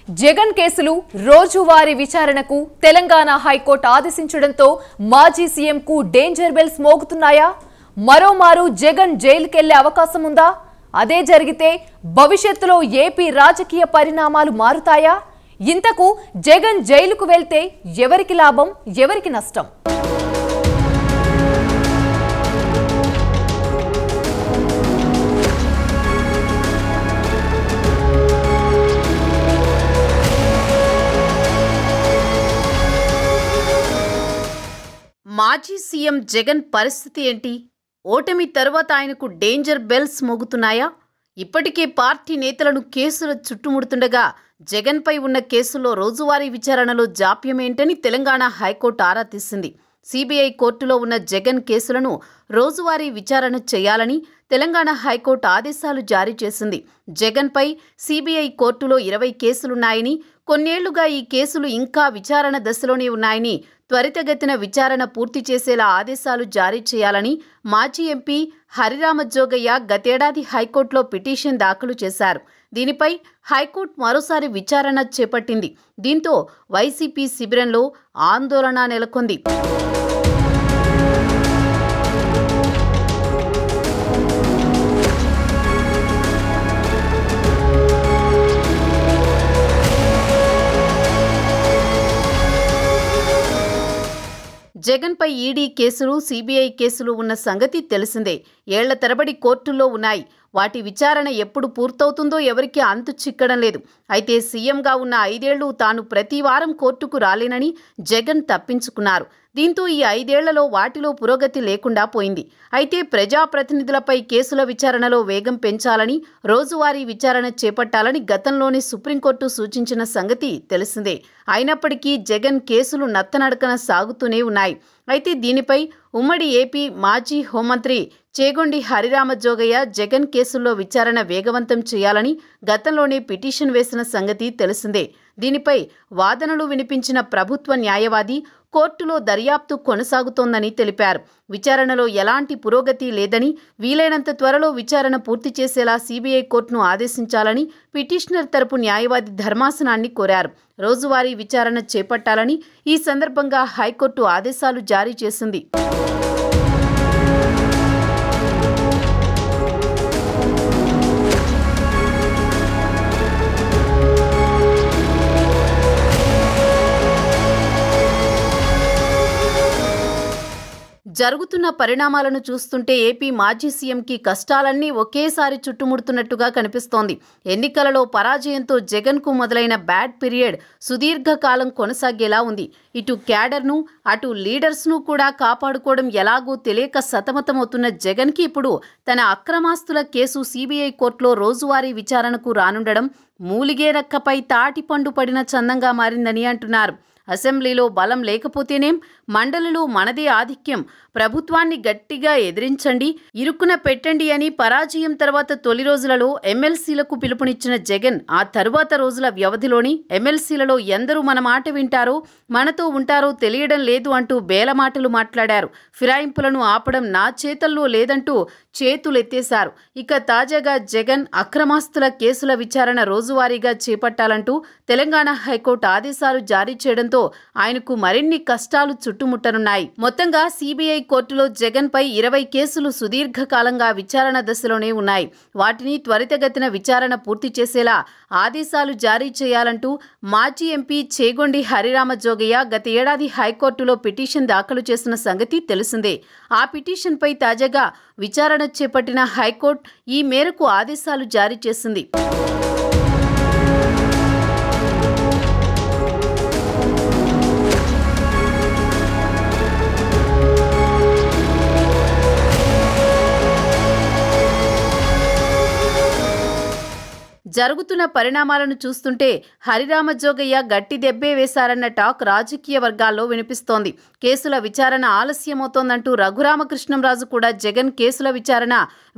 జగన్ కేసులు రోజువారీ విచారణకు తెలంగాణ హైకోర్టు ఆదేశించడంతో మాజీ సీఎంకు డేంజర్ బెల్స్ మోగుతున్నాయా? మరోమారు జగన్ జైలుకెళ్లే అవకాశం ఉందా? అదే జరిగితే భవిష్యత్తులో ఏపీ రాజకీయ పరిణామాలు మారుతాయా? ఇంతకు జగన్ జైలుకు వెళ్తే ఎవరికి లాభం, ఎవరికి నష్టం? మాజీ సీఎం జగన్ పరిస్థితి ఏంటి? ఓటమి తర్వాత ఆయనకు డేంజర్ బెల్స్ మోగుతున్నాయా? ఇప్పటికే పార్టీ నేతలను కేసులు చుట్టుముడుతుండగా జగన్పై ఉన్న కేసుల్లో రోజువారీ విచారణలో జాప్యమేంటని తెలంగాణ హైకోర్టు ఆరా తీసింది. సిబిఐ కోర్టులో ఉన్న జగన్ కేసులను రోజువారీ విచారణ చేయాలని తెలంగాణ హైకోర్టు ఆదేశాలు జారీ చేసింది. జగన్పై సిబిఐ కోర్టులో 20 కేసులున్నాయని, కొన్నేళ్లుగా ఈ కేసులు ఇంకా విచారణ దశలోనే ఉన్నాయని, త్వరితగతిన విచారణ పూర్తి చేసేలా ఆదేశాలు జారీ చేయాలని మాజీ ఎంపీ హరిరామ జోగయ్య గతేడాది హైకోర్టులో పిటిషన్ దాఖలు చేశారు. దీనిపై హైకోర్టు మరోసారి విచారణ చేపట్టింది. దీంతో వైసీపీ శిబిరంలో ఆందోళన నెలకొంది. జగన్పై ఈడీ కేసులు, సిబిఐ కేసులు ఉన్న సంగతి తెలిసిందే. ఏళ్ల తరబడి కోర్టుల్లో ఉన్నాయి. వాటి విచారణ ఎప్పుడు పూర్తవుతుందో ఎవరికీ అంతు చిక్కడం లేదు. అయితే సీఎంగా ఉన్న 5 ఏళ్లు తాను ప్రతి వారం కోర్టుకు రాలేనని జగన్ తప్పించుకున్నారు. దీంతో ఈ 5 ఏళ్లలో వాటిలో పురోగతి లేకుండా పోయింది. అయితే ప్రజాప్రతినిధులపై కేసుల విచారణలో వేగం పెంచాలని, రోజువారీ విచారణ చేపట్టాలని గతంలోనే సుప్రీంకోర్టు సూచించిన సంగతి తెలిసిందే. అయినప్పటికీ జగన్ కేసులు నత్తనడకన సాగుతూనే ఉన్నాయి. అయితే దీనిపై ఉమ్మడి ఏపీ మాజీ హోంమంత్రి చేగొండి హరిరామ జోగయ్య జగన్ కేసుల్లో విచారణ వేగవంతం చేయాలని గతంలోనే పిటిషన్ వేసిన సంగతి తెలిసిందే. దీనిపై వాదనలు వినిపించిన ప్రభుత్వ న్యాయవాది కోర్టులో దర్యాప్తు కొనసాగుతోందని తెలిపారు. విచారణలో ఎలాంటి పురోగతి లేదని, వీలైనంత త్వరలో విచారణ పూర్తి చేసేలా సిబిఐ కోర్టును ఆదేశించాలని పిటిషనర్ తరపు న్యాయవాది ధర్మాసనాన్ని కోరారు. రోజువారీ విచారణ చేపట్టాలని ఈ సందర్భంగా హైకోర్టు ఆదేశాలు జారీ చేసింది. జరుగుతున్న పరిణామాలను చూస్తుంటే ఏపీ మాజీ సీఎంకి కష్టాలన్నీ ఒకేసారి చుట్టుముడుతున్నట్టుగా కనిపిస్తోంది. ఎన్నికలలో పరాజయంతో జగన్కు మొదలైన బ్యాడ్ పీరియడ్ సుదీర్ఘకాలం కొనసాగేలా ఉంది. ఇటు క్యాడర్ను, అటు లీడర్స్ను కూడా కాపాడుకోవడం ఎలాగో తెలియక సతమతమవుతున్న జగన్కి ఇప్పుడు తన అక్రమాస్తుల కేసు సిబిఐ కోర్టులో రోజువారీ విచారణకు రానుండడం మూలిగే రక్కపై తాటిపండు పడిన చందంగా మారిందని అంటున్నారు. అసెంబ్లీలో బలం లేకపోతేనేం, మండలిలో మనదే ఆధిక్యం, ప్రభుత్వాన్ని గట్టిగా ఎదిరించండి, ఇరుక్కున పెట్టండి అని పరాజయం తర్వాత తొలి రోజులలో ఎమ్మెల్సీలకు పిలుపునిచ్చిన జగన్ ఆ తరువాత రోజుల వ్యవధిలోని ఎమ్మెల్సీలలో ఎందరూ మన మాట వింటారో, మనతో ఉంటారో తెలియడం లేదు అంటూ బేలమాటలు మాట్లాడారు. ఫిరాయింపులను ఆపడం నా చేతల్లో లేదంటూ చేతులెత్తేశారు. ఇక తాజాగా జగన్ అక్రమాస్తుల కేసుల విచారణ రోజువారీగా చేపట్టాలంటూ తెలంగాణ హైకోర్టు ఆదేశాలు జారీ చేయడంతో ఆయనకు మరిన్ని కష్టాలు చుట్టుముట్టనున్నాయి. మొత్తంగా సిబిఐ కోర్టులో జగన్ పై 20 కేసులు సుదీర్ఘకాలంగా విచారణ దశలోనే ఉన్నాయి. వాటిని త్వరితగతిన విచారణ పూర్తి చేసేలా ఆదేశాలు జారీ చేయాలంటూ మాజీ ఎంపీ చేగొండి హరిరామ జోగయ్య గత ఏడాది హైకోర్టులో పిటిషన్ దాఖలు చేసిన సంగతి తెలిసిందే. ఆ పిటిషన్పై తాజాగా విచారణ చేపట్టిన హైకోర్టు ఈ మేరకు ఆదేశాలు జారీ చేసింది. జరుగుతున్న పరిణామాలను చూస్తుంటే హరిరామ జోగయ్య గట్టి దెబ్బే వేశారన్న టాక్ రాజకీయ వర్గాల్లో వినిపిస్తోంది. కేసుల విచారణ ఆలస్యమవుతోందంటూ రఘురామకృష్ణంరాజు కూడా జగన్ కేసుల విచారణ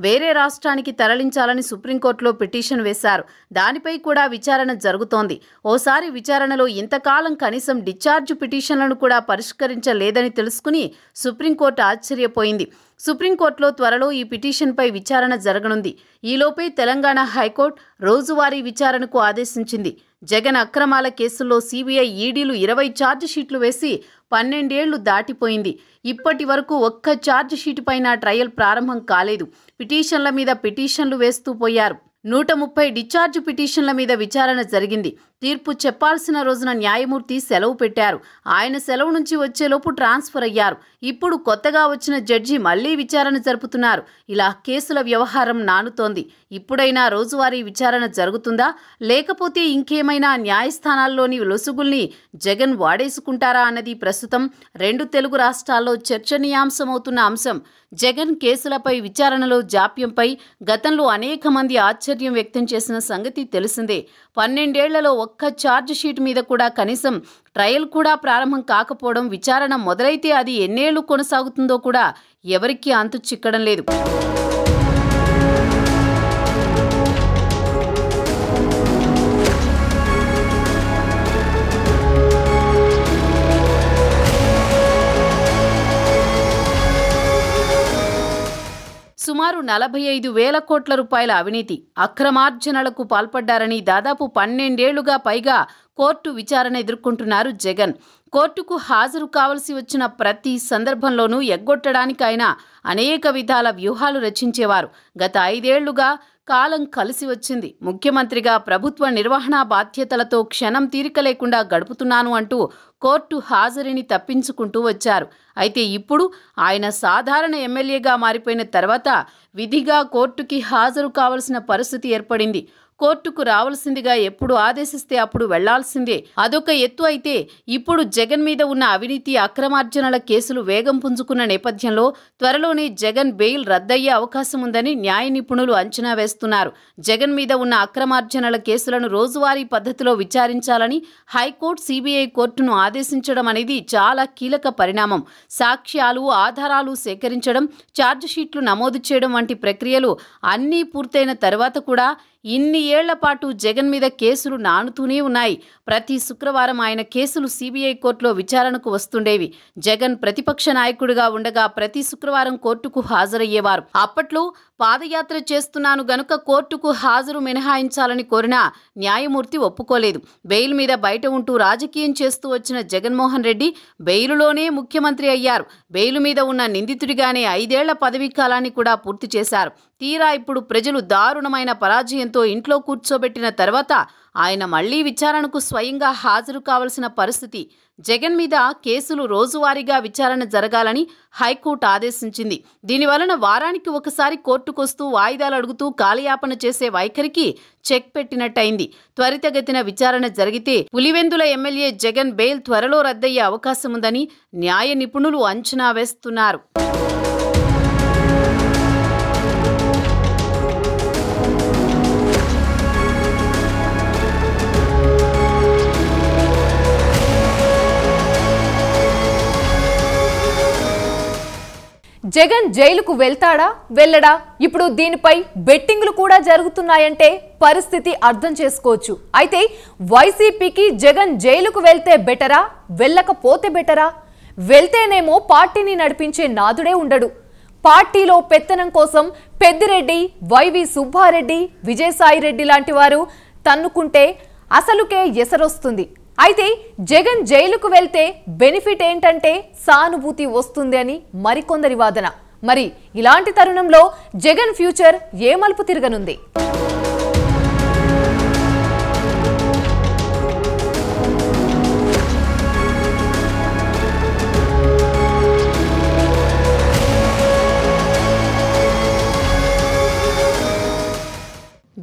వేరే రాష్ట్రానికి తరలించాలని సుప్రీంకోర్టులో పిటిషన్ వేశారు. దానిపై కూడా విచారణ జరుగుతోంది. ఓసారి విచారణలో ఇంతకాలం కనీసం డిశ్చార్జ్ పిటిషన్లను కూడా పరిష్కరించలేదని తెలుసుకుని సుప్రీంకోర్టు ఆశ్చర్యపోయింది. సుప్రీంకోర్టులో త్వరలో ఈ పిటిషన్పై విచారణ జరగనుంది. ఈలోపే తెలంగాణ హైకోర్టు రోజువారీ విచారణకు ఆదేశించింది. జగన్ అక్రమాల కేసుల్లో సీబీఐ ఈడీలు 20 ఛార్జిషీట్లు వేసి 12 ఏళ్లు దాటిపోయింది. ఇప్పటి వరకు ఒక్క ఛార్జిషీటు పైన ట్రయల్ ప్రారంభం కాలేదు. పిటిషన్ల మీద పిటిషన్లు వేస్తూ పోయారు. 130 డిశ్చార్జ్ పిటిషన్ల మీద విచారణ జరిగింది. తీర్పు చెప్పాల్సిన రోజున న్యాయమూర్తి సెలవు పెట్టారు. ఆయన సెలవు నుంచి వచ్చేలోపు ట్రాన్స్ఫర్ అయ్యారు. ఇప్పుడు కొత్తగా వచ్చిన జడ్జి మళ్లీ విచారణ జరుపుతున్నారు. ఇలా కేసుల వ్యవహారం నానుతోంది. ఇప్పుడైనా రోజువారీ విచారణ జరుగుతుందా, లేకపోతే ఇంకేమైనా న్యాయస్థానాల్లోని లొసుగుల్ని జగన్ వాడేసుకుంటారా అన్నది ప్రస్తుతం 2 తెలుగు రాష్ట్రాల్లో చర్చనీయాంశమవుతున్న అంశం. జగన్ కేసులపై విచారణలో జాప్యంపై గతంలో అనేక మంది ఆశ్చర్యం వ్యక్తం చేసిన సంగతి తెలిసిందే. 12 ఏళ్లలో ఒక్క ఛార్జ్ షీట్ మీద కూడా కనీసం ట్రయల్ కూడా ప్రారంభం కాకపోవడం, విచారణ మొదలైతే అది ఎన్నేళ్లు కొనసాగుతుందో కూడా ఎవరికీ అంతు చిక్కడం లేదు. సుమారు 45,000 కోట్ల రూపాయల అవినీతి, అక్రమార్జనలకు పాల్పడ్డారని దాదాపు 12 ఏళ్లుగా పైగా కోర్టు విచారణ ఎదుర్కొంటున్నారు జగన్. కోర్టుకు హాజరు కావలసి వచ్చిన ప్రతి సందర్భంలోనూ ఎగ్గొట్టడానికి ఆయన అనేక విధాల వ్యూహాలు రచించేవారు. గత 5 ఏళ్లుగా కాలం కలిసి వచ్చింది. ముఖ్యమంత్రిగా ప్రభుత్వ నిర్వహణ బాధ్యతలతో క్షణం తీరిక లేకుండా గడుపుతున్నాను అంటూ కోర్టు హాజరిని తప్పించుకుంటూ వచ్చారు. అయితే ఇప్పుడు ఆయన సాధారణ ఎమ్మెల్యేగా మారిపోయిన తర్వాత విధిగా కోర్టుకి హాజరు కావాల్సిన పరిస్థితి ఏర్పడింది. కోర్టుకు రావాల్సిందిగా ఎప్పుడు ఆదేశిస్తే అప్పుడు వెళ్లాల్సిందే. అదొక ఎత్తు అయితే, ఇప్పుడు జగన్ మీద ఉన్న అవినీతి అక్రమార్జనల కేసులు వేగం పుంజుకున్న నేపథ్యంలో త్వరలోనే జగన్ బెయిల్ రద్దయ్యే అవకాశం ఉందని న్యాయ నిపుణులు అంచనా వేస్తున్నారు. జగన్ మీద ఉన్న అక్రమార్జనల కేసులను రోజువారీ పద్ధతిలో విచారించాలని హైకోర్టు సీబీఐ కోర్టును ఆదేశించడం అనేది చాలా కీలక పరిణామం. సాక్ష్యాలు, ఆధారాలు సేకరించడం, ఛార్జిషీట్లు నమోదు చేయడం వంటి ప్రక్రియలు అన్నీ పూర్తయిన తర్వాత కూడా ఇన్ని ఏళ్ల పాటు జగన్ మీద కేసులు నానుతూనే ఉన్నాయి. ప్రతి శుక్రవారం ఆయన కేసులు సీబీఐ కోర్టులో విచారణకు వస్తుండేవి. జగన్ ప్రతిపక్ష నాయకుడిగా ఉండగా ప్రతి శుక్రవారం కోర్టుకు హాజరయ్యేవారు. అప్పట్లో పాదయాత్ర చేస్తున్నాను గనుక కోర్టుకు హాజరు మినహాయించాలని కోరినా న్యాయమూర్తి ఒప్పుకోలేదు. బెయిల్ మీద బయట ఉంటూ రాజకీయం చేస్తూ వచ్చిన జగన్మోహన్ రెడ్డి బెయిలులోనే ముఖ్యమంత్రి అయ్యారు. బెయిలు మీద ఉన్న నిందితుడిగానే 5 ఏళ్ల పదవీ కాలాన్ని కూడా పూర్తి చేశారు. తీరా ఇప్పుడు ప్రజలు దారుణమైన పరాజయంతో ఇంట్లో కూర్చోబెట్టిన తర్వాత ఆయన మళ్లీ విచారణకు స్వయంగా హాజరు కావాల్సిన పరిస్థితి. జగన్ మీద కేసులు రోజువారీగా విచారణ జరగాలని హైకోర్టు ఆదేశించింది. దీనివలన వారానికి ఒకసారి కోర్టుకొస్తూ వాయిదాలు అడుగుతూ కాలయాపన చేసే వైఖరికి చెక్ పెట్టినట్టయింది. త్వరితగతిన విచారణ జరిగితే పులివెందుల ఎమ్మెల్యే జగన్ బెయిల్ త్వరలో రద్దయ్యే అవకాశం ఉందని న్యాయ నిపుణులు అంచనా వేస్తున్నారు. జగన్ జైలుకు వెళ్తాడా వెళ్ళడా? ఇప్పుడు దీనిపై బెట్టింగ్లు కూడా జరుగుతున్నాయంటే పరిస్థితి అర్థం చేసుకోవచ్చు. అయితే వైసీపీకి జగన్ జైలుకు వెళ్తే బెటరా, వెళ్ళకపోతే బెటరా? వెళ్తేనేమో పార్టీని నడిపించే నాదుడే ఉండడు. పార్టీలో పెత్తనం కోసం పెద్దిరెడ్డి, వైవి సుబ్బారెడ్డి, విజయసాయిరెడ్డి లాంటి వారు తన్నుకుంటే అసలుకే ఎసరొస్తుంది. అయితే జగన్ జైలుకు వెళ్తే బెనిఫిట్ ఏంటంటే సానుభూతి వస్తుంది అని మరికొందరి వాదన. మరి ఇలాంటి తరుణంలో జగన్ ఫ్యూచర్ ఏ మలుపు తిరగనుంది?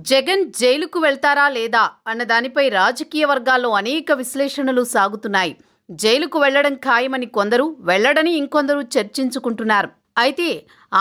జగన్ జైలుకు వెళ్తారా లేదా అన్న దానిపై రాజకీయ వర్గాల్లో అనేక విశ్లేషణలు సాగుతున్నాయి. జైలుకు వెళ్లడం ఖాయమని కొందరు, వెళ్లడని ఇంకొందరు చర్చించుకుంటున్నారు. అయితే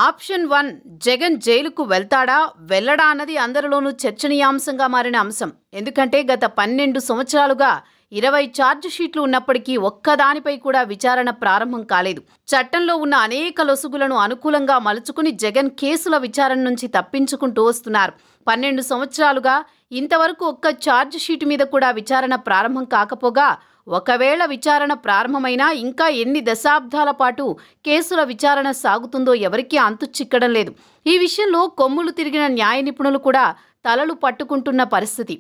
ఆప్షన్ 1 జగన్ జైలుకు వెళ్తాడా వెళ్ళడా అన్నది అందరిలోనూ చర్చనీయాంశంగా మారిన అంశం. ఎందుకంటే గత 12 సంవత్సరాలుగా 20 ఛార్జ్ షీట్లు ఉన్నప్పటికీ ఒక్కదానిపై కూడా విచారణ ప్రారంభం కాలేదు. చట్టంలో ఉన్న అనేక లొసుగులను అనుకూలంగా మలుచుకుని జగన్ కేసుల విచారణ నుంచి తప్పించుకుంటూ వస్తున్నారు. 12 సంవత్సరాలుగా ఇంతవరకు ఒక్క ఛార్జ్ షీటు మీద కూడా విచారణ ప్రారంభం కాకపోగా ఒకవేళ విచారణ ప్రారంభమైనా ఇంకా ఎన్ని దశాబ్దాల పాటు కేసుల విచారణ సాగుతుందో ఎవరికీ అంతు చిక్కడం లేదు. ఈ విషయంలో కొమ్ములు తిరిగిన న్యాయ నిపుణులు కూడా తలలు పట్టుకుంటున్న పరిస్థితి.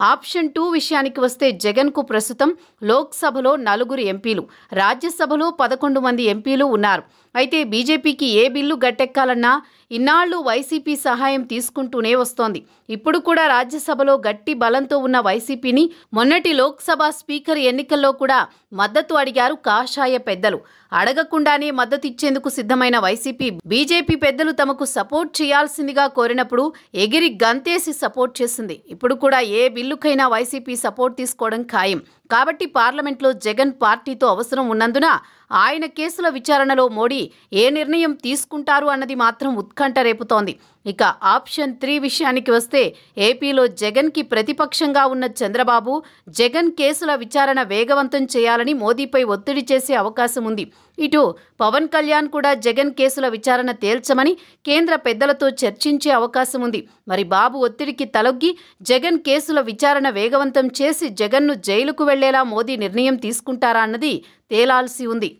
ఆప్షన్ 2 విషయానికి వస్తే జగన్కు ప్రస్తుతం లోక్సభలో 4 ఎంపీలు, రాజ్యసభలో 11 మంది ఎంపీలు ఉన్నారు. అయితే బీజేపీకి ఏ బిల్లు గట్టెక్కాలన్నా ఇన్నాళ్లు వైసీపీ సహాయం తీసుకుంటూనే వస్తోంది. ఇప్పుడు కూడా రాజ్యసభలో గట్టి బలంతో ఉన్న వైసీపీని మొన్నటి లోక్సభ స్పీకర్ ఎన్నికల్లో కూడా మద్దతు అడిగారు కాషాయ పెద్దలు. అడగకుండానే మద్దతు ఇచ్చేందుకు సిద్ధమైన వైసీపీ బీజేపీ పెద్దలు తమకు సపోర్ట్ చేయాల్సిందిగా కోరినప్పుడు ఎగిరి గంతేసి సపోర్ట్ చేసింది. ఇప్పుడు కూడా ఏ బిల్లుకైనా వైసీపీ సపోర్ట్ తీసుకోవడం ఖాయం. కాబట్టి పార్లమెంట్లో జగన్ పార్టీతో అవసరం ఉన్నందున ఆయన కేసుల విచారణలో మోడీ ఏ నిర్ణయం తీసుకుంటారు అన్నది మాత్రం ఉత్కంఠ రేపుతోంది. ఇక ఆప్షన్ 3 విషయానికి వస్తే ఏపీలో జగన్కి ప్రతిపక్షంగా ఉన్న చంద్రబాబు జగన్ కేసుల విచారణ వేగవంతం చేయాలని మోదీపై ఒత్తిడి చేసే అవకాశం ఉంది. ఇటు పవన్ కళ్యాణ్ కూడా జగన్ కేసుల విచారణ తేల్చమని కేంద్ర పెద్దలతో చర్చించే అవకాశం ఉంది. మరి బాబు ఒత్తిడికి తలొగ్గి జగన్ కేసుల విచారణ వేగవంతం చేసి జగన్ను జైలుకు వెళ్లేలా మోదీ నిర్ణయం తీసుకుంటారా అన్నది తేలాల్సి ఉంది.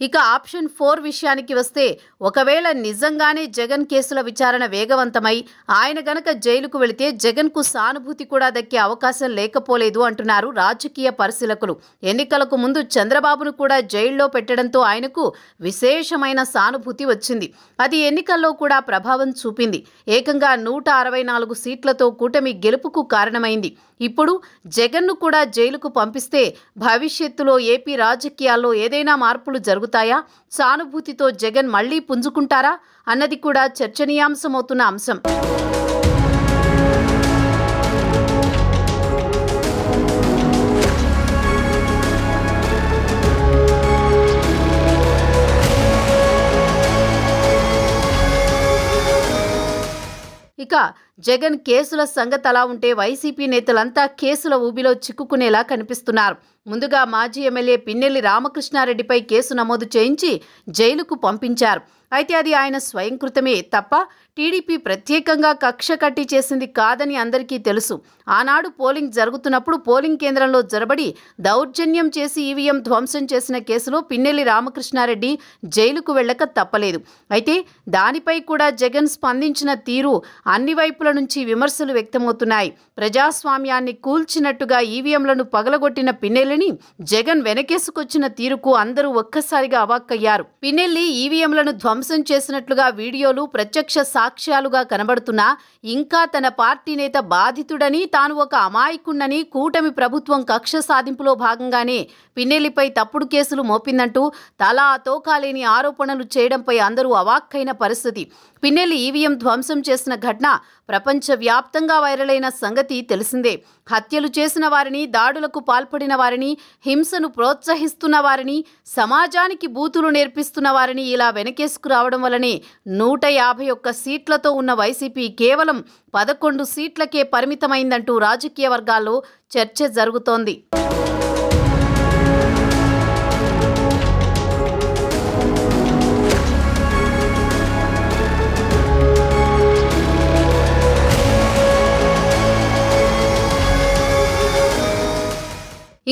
ఇక ఆప్షన్ 4 విషయానికి వస్తే ఒకవేళ నిజంగానే జగన్ కేసుల విచారణ వేగవంతమై ఆయన గనక జైలుకు వెళితే జగన్కు సానుభూతి కూడా దక్కే అవకాశం లేకపోలేదు అంటున్నారు రాజకీయ పరిశీలకులు. ఎన్నికలకు ముందు చంద్రబాబును కూడా జైల్లో పెట్టడంతో ఆయనకు విశేషమైన సానుభూతి వచ్చింది. అది ఎన్నికల్లో కూడా ప్రభావం చూపింది. ఏకంగా 164 సీట్లతో కూటమి గెలుపుకు కారణమైంది. ఇప్పుడు జగన్ను కూడా జైలుకు పంపిస్తే భవిష్యత్తులో ఏపీ రాజకీయాల్లో ఏదైనా మార్పులు జరుగుతాయా? సానుభూతితో జగన్ మళ్లీ పుంజుకుంటారా అన్నది కూడా చర్చనీయాంశమవుతున్న అంశం. ఇక జగన్ కేసుల సంగతి అలా ఉంటే వైసీపీ నేతలంతా కేసుల ఊబిలో చిక్కుకునేలా కనిపిస్తున్నారు. ముందుగా మాజీ ఎమ్మెల్యే పిన్నెల్లి రామకృష్ణారెడ్డిపై కేసు నమోదు చేయించి జైలుకు పంపించారు. అయితే అది ఆయన స్వయంకృతమే తప్ప టీడీపీ ప్రత్యేకంగా కక్ష కట్టి చేసింది కాదని అందరికీ తెలుసు. ఆనాడు పోలింగ్ జరుగుతున్నప్పుడు పోలింగ్ కేంద్రంలో జొరబడి దౌర్జన్యం చేసి ఈవీఎం ధ్వంసం చేసిన కేసులో పిన్నెల్లి రామకృష్ణారెడ్డి జైలుకు వెళ్లక తప్పలేదు. అయితే దానిపై కూడా జగన్ స్పందించిన తీరు అన్ని వైపుల నుంచి విమర్శలు వ్యక్తమవుతున్నాయి. ప్రజాస్వామ్యాన్ని కూల్చినట్టుగా ఈవీఎంలను పగలగొట్టిన పిన్నెల్లిని జగన్ వెనకేసుకొచ్చిన తీరుకు అందరూ ఒక్కసారిగా అవాక్కయ్యారు. పిన్నెల్లి ఈవీఎంలను ధ్వంసం చేసినట్లుగా వీడియోలు ప్రత్యక్ష సాక్ష్యాలుగా కనబడుతున్నా ఇంకా తన పార్టీ నేత బాధితుడని తాను ఒక అమాయకుణ్ణని కూటమి ప్రభుత్వం కక్ష సాధింపులో భాగంగానే పిన్నెల్లిపై తప్పుడు కేసులు మోపిందంటూ తలా తోకాలేని ఆరోపణలు చేయడంపై అందరూ అవాక్కైన పరిస్థితి. పిన్నెల్లి ఈవీఎం ధ్వంసం చేసిన ఘటన ప్రపంచవ్యాప్తంగా వైరలైన సంగతి తెలిసిందే. హత్యలు చేసిన వారిని, దాడులకు పాల్పడిన వారిని, హింసను ప్రోత్సహిస్తున్న వారిని, సమాజానికి బూతులు నేర్పిస్తున్న వారిని ఇలా వెనకేసుకురావడం వల్లనే 151 సీట్లతో ఉన్న వైసీపీ కేవలం 11 సీట్లకే పరిమితమైందంటూ రాజకీయ వర్గాల్లో చర్చ జరుగుతోంది.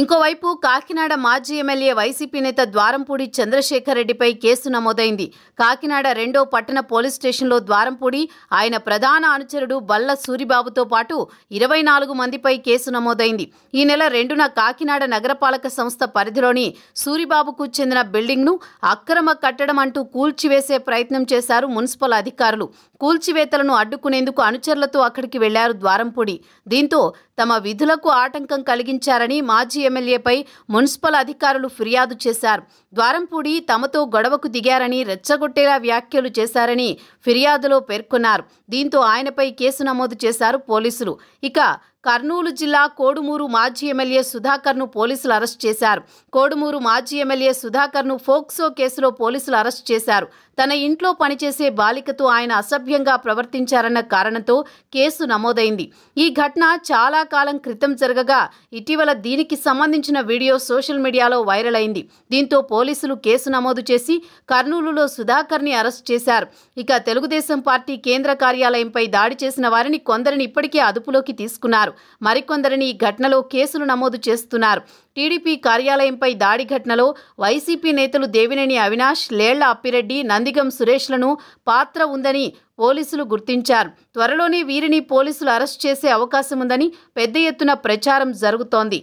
ఇంకోవైపు కాకినాడ మాజీ ఎమ్మెల్యే వైసీపీ నేత ద్వారంపూడి చంద్రశేఖర్ రెడ్డిపై కేసు నమోదైంది. కాకినాడ 2వ పట్టణ పోలీస్ స్టేషన్లో ద్వారంపూడి, ఆయన ప్రధాన అనుచరుడు బల్ల సూరిబాబుతో పాటు 24 మందిపై కేసు నమోదైంది. ఈ నెల 2న కాకినాడ నగరపాలక సంస్థ పరిధిలోని సూరిబాబుకు చెందిన బిల్డింగ్ను అక్రమ కట్టడం అంటూ కూల్చివేసే ప్రయత్నం చేశారు మున్సిపల్ అధికారులు. కూల్చివేతలను అడ్డుకునేందుకు అనుచరులతో అక్కడికి వెళ్లారు ద్వారంపూడి. దీంతో తమ విధులకు ఆటంకం కలిగించారని మాజీ ఎమ్మెల్యేపై మున్సిపల్ అధికారులు ఫిర్యాదు చేశారు. ద్వారంపూడి తమతో గొడవకు దిగారని, రెచ్చగొట్టేలా వ్యాఖ్యలు చేశారని ఫిర్యాదులో పేర్కొన్నారు. దీంతో ఆయనపై కేసు నమోదు చేశారు పోలీసులు. ఇక కర్నూలు జిల్లా కోడుమూరు మాజీ ఎమ్మెల్యే సుధాకర్ను పోలీసులు అరెస్ట్ చేశారు. కోడుమూరు మాజీ ఎమ్మెల్యే సుధాకర్ను ఫోక్సో కేసులో పోలీసులు అరెస్ట్ చేశారు. తన ఇంట్లో పనిచేసే బాలికతో ఆయన అసభ్యంగా ప్రవర్తించారన్న కారణంతో కేసు నమోదైంది. ఈ ఘటన చాలా కాలం క్రితం జరగగా ఇటీవల దీనికి సంబంధించిన వీడియో సోషల్ మీడియాలో వైరల్ అయింది. దీంతో పోలీసులు కేసు నమోదు చేసి కర్నూలులో సుధాకర్ని అరెస్ట్ చేశారు. ఇక తెలుగుదేశం పార్టీ కేంద్ర కార్యాలయంపై దాడి చేసిన వారిని కొందరిని ఇప్పటికే అదుపులోకి తీసుకున్నారు. మరికొందరిని ఈ ఘటనలో కేసులు నమోదు చేస్తున్నారు. టీడీపీ కార్యాలయంపై దాడి ఘటనలో వైసీపీ నేతలు దేవినేని అవినాష్, లేళ్ల అప్పిరెడ్డి, నందిగం సురేష్లను పాత్ర ఉందని పోలీసులు గుర్తించారు. త్వరలోనే వీరిని పోలీసులు అరెస్ట్ చేసే అవకాశం ఉందని పెద్ద ఎత్తున ప్రచారం జరుగుతోంది.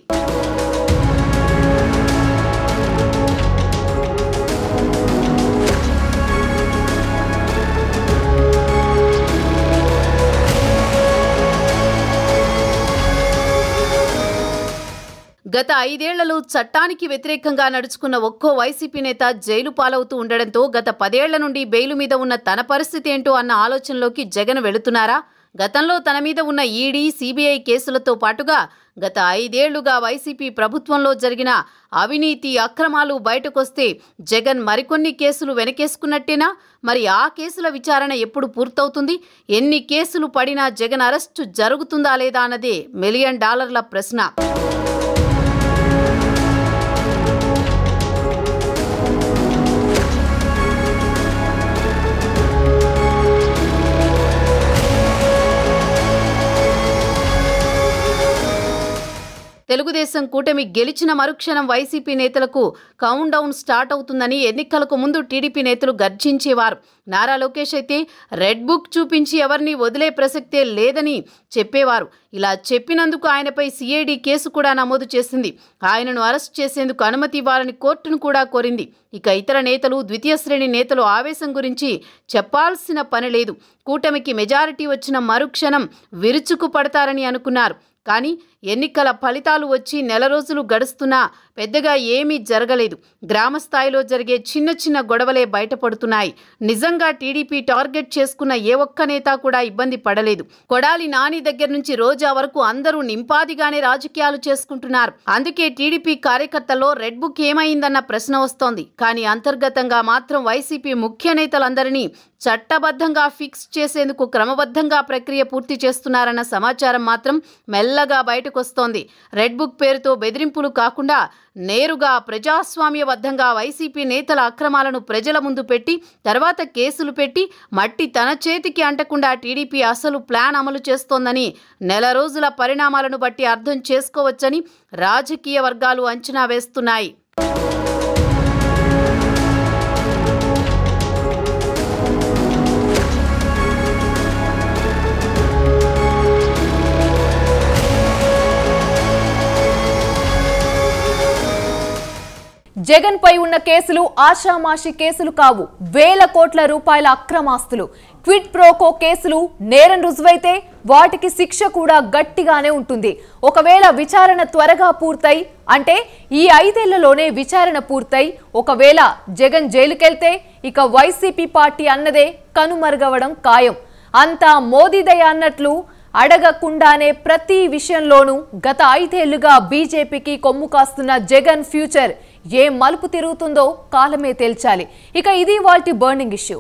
గత 5 ఏళ్లలో చట్టానికి వ్యతిరేకంగా నడుచుకున్న ఒక్కో వైసీపీ నేత జైలు పాలవుతూ ఉండడంతో గత 10 ఏళ్ల నుండి బెయిలు మీద ఉన్న తన పరిస్థితి ఏంటో అన్న ఆలోచనలోకి జగన్ వెళుతున్నారా? గతంలో తన మీద ఉన్న ఈడీ, సిబిఐ కేసులతో పాటుగా గత 5 ఏళ్లుగా వైసీపీ ప్రభుత్వంలో జరిగిన అవినీతి, అక్రమాలు బయటకొస్తే జగన్ మరికొన్ని కేసులు వెనకేసుకున్నట్టేనా? మరి ఆ కేసుల విచారణ ఎప్పుడు పూర్తవుతుంది? ఎన్ని కేసులు పడినా జగన్ అరెస్టు జరుగుతుందా లేదా అన్నదే $1 మిలియన్ ప్రశ్న. తెలుగుదేశం కూటమి గెలిచిన మరుక్షణం వైసీపీ నేతలకు కౌంట్ డౌన్ స్టార్ట్ అవుతుందని ఎన్నికలకు ముందు టీడీపీ నేతలు గర్జించేవారు. నారా లోకేష్ అయితే రెడ్ బుక్ చూపించి ఎవరిని వదిలే ప్రసక్తే లేదని చెప్పేవారు. ఇలా చెప్పినందుకు ఆయనపై సిఐడి కేసు కూడా నమోదు చేసింది. ఆయనను అరెస్ట్ చేసేందుకు అనుమతి ఇవ్వాలని కోర్టును కూడా కోరింది. ఇక ఇతర నేతలు, ద్వితీయ శ్రేణి నేతలు ఆవేశం గురించి చెప్పాల్సిన పని లేదు. కూటమికి మెజారిటీ వచ్చిన మరుక్షణం విరుచుకు పడతారని అనుకున్నారు. కానీ ఎన్నికల ఫలితాలు వచ్చి నెల రోజులు గడుస్తున్నా పెద్దగా ఏమీ జరగలేదు. గ్రామ స్థాయిలో జరిగే చిన్న చిన్న గొడవలే బయటపడుతున్నాయి. నిజంగా టీడీపీ టార్గెట్ చేసుకున్న ఏ ఒక్క నేత కూడా ఇబ్బంది పడలేదు. కొడాలి నాని దగ్గర నుంచి రోజా వరకు అందరూ నింపాదిగానే రాజకీయాలు చేసుకుంటున్నారు. అందుకే టీడీపీ కార్యకర్తల్లో రెడ్ బుక్ ఏమైందన్న ప్రశ్న వస్తోంది. కానీ అంతర్గతంగా మాత్రం వైసీపీ ముఖ్య నేతలందరినీ చట్టబద్ధంగా ఫిక్స్ చేసేందుకు క్రమబద్ధంగా ప్రక్రియ పూర్తి చేస్తున్నారన్న సమాచారం మాత్రం మెల్లగా బయటకొస్తోంది. రెడ్ బుక్ పేరుతో బెదిరింపులు కాకుండా నేరుగా ప్రజాస్వామ్యబద్ధంగా వైసీపీ నేతల అక్రమాలను ప్రజల ముందు పెట్టి తర్వాత కేసులు పెట్టి మట్టి తన చేతికి అంటకుండా టీడీపీ అసలు ప్లాన్ అమలు చేస్తోందని నెల రోజుల పరిణామాలను బట్టి అర్థం చేసుకోవచ్చని రాజకీయ వర్గాలు అంచనా వేస్తున్నాయి. జగన్ పై ఉన్న కేసులు ఆషామాషి కేసులు కావు. వేల కోట్ల రూపాయల అక్రమాస్తులు, క్విడ్ ప్రోకో కేసులు నేరం రుజువైతే వాటికి శిక్ష కూడా గట్టిగానే ఉంటుంది. ఒకవేళ విచారణ త్వరగా పూర్తయి, అంటే ఈ 5 ఏళ్లలోనే విచారణ పూర్తయి ఒకవేళ జగన్ జైలుకెళ్తే ఇక వైసీపీ పార్టీ అన్నదే కనుమరుగవడం ఖాయం. అంతా మోదీదయ అన్నట్లు అడగకుండానే ప్రతి విషయంలోనూ గత 5 ఏళ్లుగా బీజేపీకి కొమ్ము కాస్తున్న జగన్ ఫ్యూచర్ ఏ మలుపు తిరుగుతుందో కాలమే తేల్చాలి. ఇక ఇది వాల్టి బర్నింగ్ ఇష్యూ.